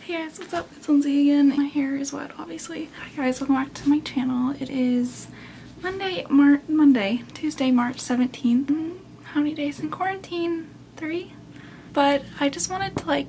Hey guys, what's up? It's Lindsay again. My hair is wet, obviously. Hi guys, welcome back to my channel. It is Tuesday, March 17th. How many days in quarantine? 3? But I just wanted to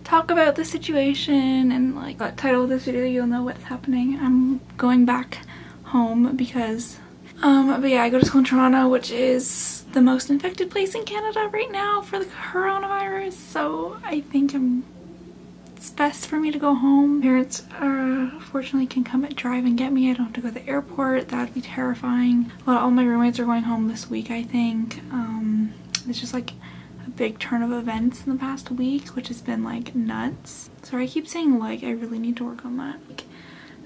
talk about the situation and the title of this video, you'll know what's happening. I'm going back home because but yeah, I go to school in Toronto, which is the most infected place in Canada right now for the coronavirus, so I think it's best for me to go home. Parents fortunately can come and drive and get me. I don't have to go to the airport. That would be terrifying. Well, all my roommates are going home this week, I think. It's just a big turn of events in the past week, which has been nuts. Sorry, I keep saying I really need to work on that.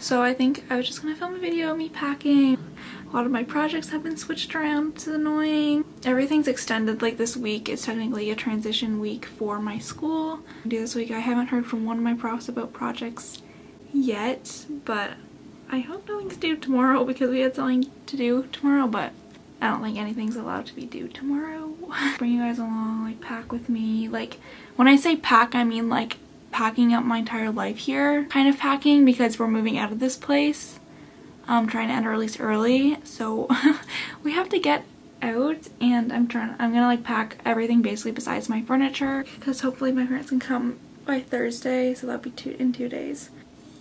So I think I was just gonna film a video of me packing. A lot of my projects have been switched around, which is annoying. Everything's extended. This week is technically a transition week for my school. This week I haven't heard from one of my profs about projects yet, but I hope nothing's due tomorrow because we had something to do tomorrow, but I don't think anything's allowed to be due tomorrow. Bring you guys along, pack with me. When I say pack, I mean packing up my entire life here kind of packing, because we're moving out of this place. I'm trying to end our lease early, so we have to get out, and I'm gonna pack everything basically besides my furniture, because hopefully my parents can come by Thursday, so that'll be in 2 days.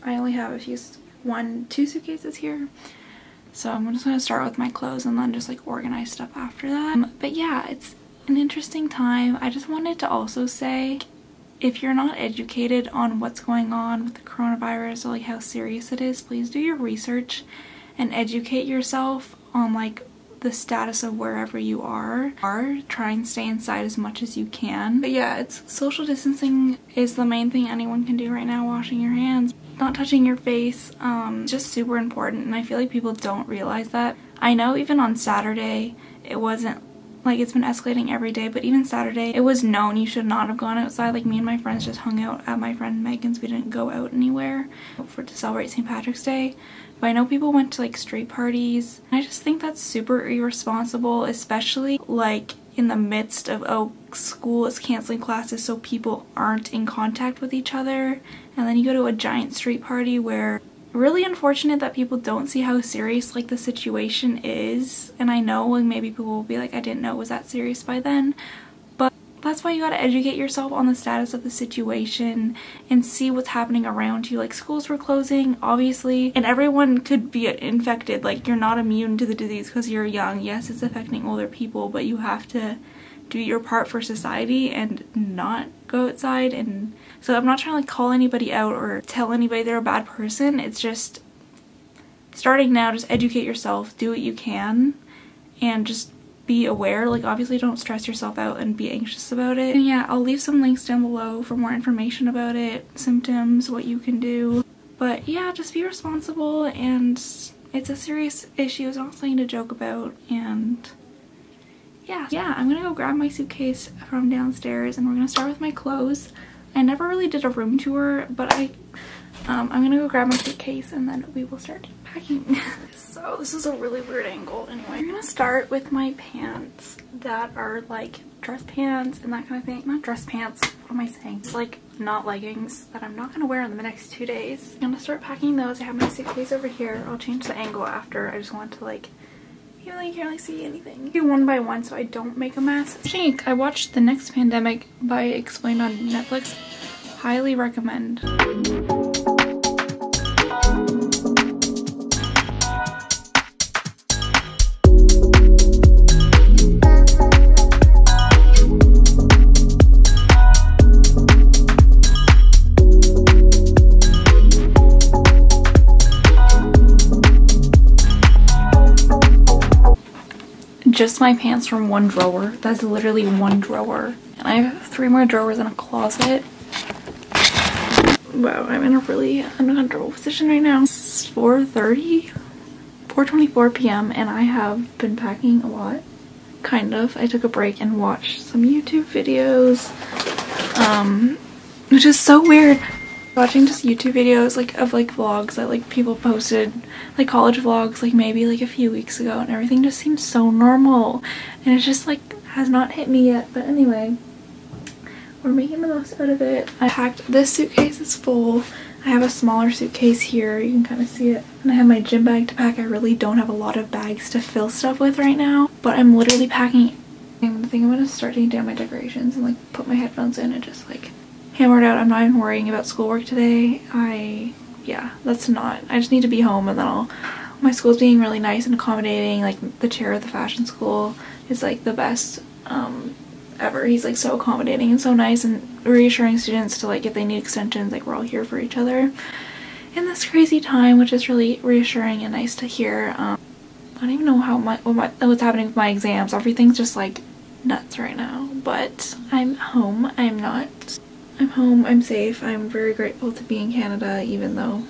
I only have two suitcases here, so I'm just gonna start with my clothes and then just organize stuff after that. But yeah, it's an interesting time. I just wanted to also say, if you're not educated on what's going on with the coronavirus or how serious it is, please do your research and educate yourself on the status of wherever you are. Try and stay inside as much as you can. But yeah, social distancing is the main thing anyone can do right now. Washing your hands, not touching your face, just super important, and I feel like people don't realize that. I know even on Saturday it wasn't it's been escalating every day, but even Saturday it was known you should not have gone outside. Me and my friends just hung out at my friend Megan's. We didn't go out anywhere to celebrate St. Patrick's Day, but I know people went to street parties. I just think that's super irresponsible, especially in the midst of school is canceling classes so people aren't in contact with each other, and then you go to a giant street party where really unfortunate that people don't see how serious the situation is. And I know maybe people will be I didn't know it was that serious by then, but that's why you gotta educate yourself on the status of the situation and see what's happening around you. Schools were closing, obviously, and everyone could be infected. You're not immune to the disease because you're young. Yes, it's affecting older people, but you have to do your part for society and not go outside. And so I'm not trying to call anybody out or tell anybody they're a bad person. It's just starting now, just educate yourself, do what you can, and just be aware. Obviously don't stress yourself out and be anxious about it. And yeah, I'll leave some links down below for more information about it, symptoms, what you can do. But yeah, just be responsible, and it's a serious issue. It's not something to joke about. And yeah, I'm gonna go grab my suitcase from downstairs and we're gonna start with my clothes. I never really did a room tour, but I'm gonna go grab my suitcase and then we will start packing. So this is a really weird angle. Anyway, we're gonna start with my pants that are dress pants and that kind of thing. Not dress pants, what am I saying? It's not leggings that I'm not gonna wear in the next 2 days. I'm gonna start packing those. I have my suitcase over here. I'll change the angle after. I just want to even though you can't really see anything. Do one by one so I don't make a mess. I watched The Next Pandemic by Explained on Netflix. Highly recommend. Just my pants from one drawer. That's literally one drawer. And I have 3 more drawers in a closet. Wow, I'm in a really uncomfortable position right now. It's 4:24 p.m. and I have been packing a lot. Kind of. I took a break and watched some YouTube videos. Which is so weird. Watching just YouTube videos of vlogs that people posted, college vlogs maybe a few weeks ago, and everything just seems so normal, and it just has not hit me yet. But anyway, we're making the most out of it. I packed, this suitcase is full. I have a smaller suitcase here, you can kind of see it. And I have my gym bag to pack. I really don't have a lot of bags to fill stuff with right now, but I'm literally packing. I think I'm gonna start taking down my decorations and like put my headphones in and just like hammer it out. I'm not even worrying about schoolwork today. Yeah, that's not, I just need to be home, and then my school's being really nice and accommodating. Like the chair of the fashion school is like the best ever. He's like so accommodating and so nice and reassuring students to like if they need extensions, like we're all here for each other in this crazy time, which is really reassuring and nice to hear. I don't even know what's happening with my exams. Everything's just like nuts right now, but I'm home. I'm home, I'm safe. I'm very grateful to be in Canada, even though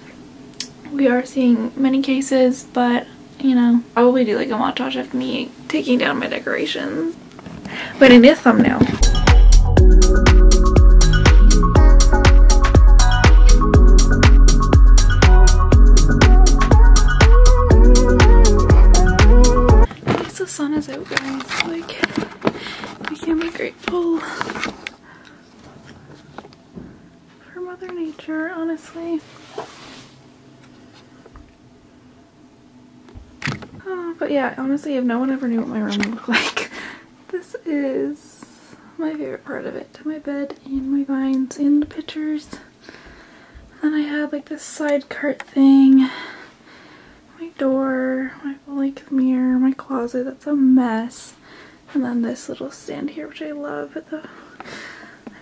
we are seeing many cases, but you know, I will do like a montage of me taking down my decorations. But I need a thumbnail. At least the sun is out, guys. Like, we can be grateful for Mother Nature, honestly. But yeah, honestly, if no one ever knew what my room looked like, this is my favorite part of it. My bed and my vines and the pictures. Then I had like this side cart thing, my door, my like mirror, my closet that's a mess, and then this little stand here, which I love.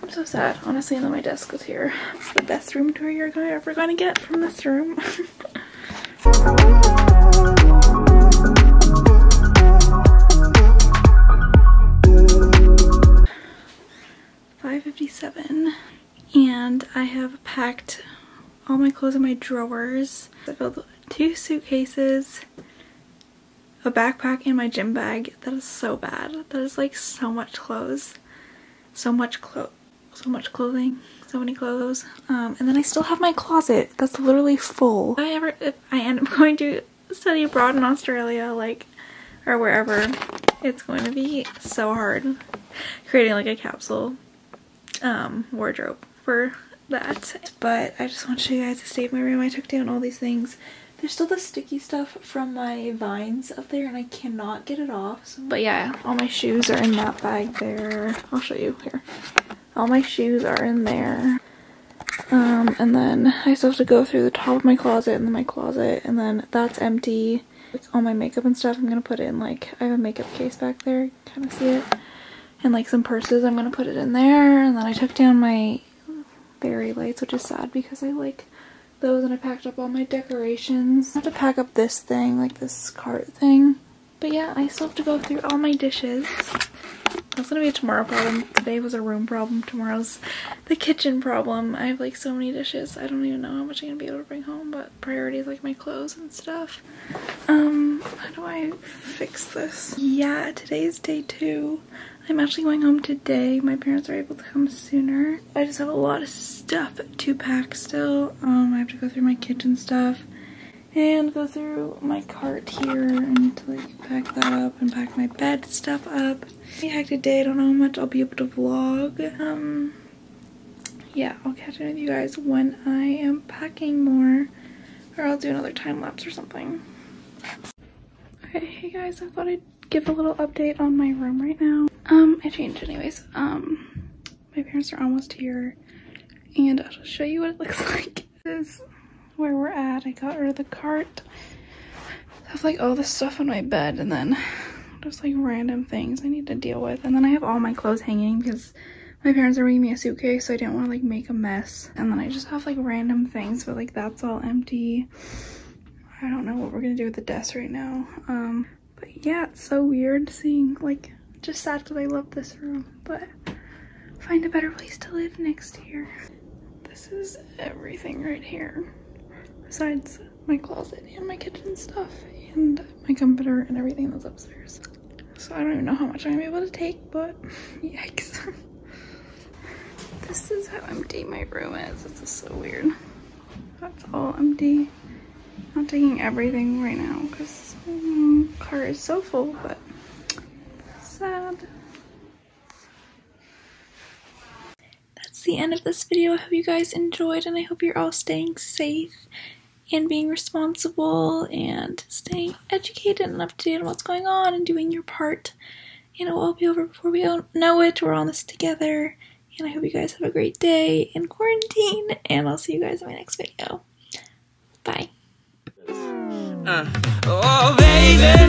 I'm so sad, honestly, and then my desk was here. It's the best room tour you're ever going to get from this room. 5:57, and I have packed all my clothes in my drawers. I filled 2 suitcases, a backpack, and my gym bag. That is so bad. That is like so much clothes. So much clothing. So many clothes. And then I still have my closet that's literally full. If I end up going to study abroad in Australia, like, or wherever, it's going to be so hard creating like a capsule wardrobe for that. But I just want to show you guys the state of my room. I took down all these things. There's still the sticky stuff from my vines up there and I cannot get it off. But yeah, all my shoes are in that bag there. I'll show you here. All my shoes are in there. And then I still have to go through the top of my closet and then my closet, and then that's empty. It's all my makeup and stuff I'm gonna put in, like, I have a makeup case back there, you can kind of see it. And like some purses, I'm gonna put it in there. And then I took down my fairy lights, which is sad because I like those, and I packed up all my decorations. I have to pack up this thing, like this cart thing. But yeah, I still have to go through all my dishes. That's gonna be a tomorrow problem. Today was a room problem. Tomorrow's the kitchen problem. I have like so many dishes. I don't even know how much I'm gonna be able to bring home, but priority is like my clothes and stuff. How do I fix this? Yeah, today's day 2. I'm actually going home today. My parents are able to come sooner. I just have a lot of stuff to pack still. I have to go through my kitchen stuff and go through my cart here and to like pack that up and pack my bed stuff up. Pretty hectic day. I don't know how much I'll be able to vlog. Yeah, I'll catch up with you guys when I am packing more, or I'll do another time lapse or something. Okay, hey guys, I thought I'd give a little update on my room right now. I changed anyways. My parents are almost here and I'll show you what it looks like. This is where we're at. I got rid of the cart. I have like all this stuff on my bed and then just like random things I need to deal with. And then I have all my clothes hanging because my parents are bringing me a suitcase, so I didn't want to like make a mess. And then I just have like random things, but like that's all empty. I don't know what we're gonna do with the desk right now. But yeah, it's so weird seeing, like, just sad because I love this room, but find a better place to live next year. This is everything right here, besides my closet and my kitchen stuff and my comforter and everything that's upstairs. So I don't even know how much I'm gonna be able to take, but yikes. This is how empty my room is. This is so weird. That's all empty. I'm not taking everything right now because car is so full, but sad. the end of this video. I hope you guys enjoyed, and I hope you're all staying safe and being responsible and staying educated and up to date on what's going on and doing your part. And it will all be over before we know it. We're all in this together. And I hope you guys have a great day in quarantine. And I'll see you guys in my next video. Bye. Oh, baby.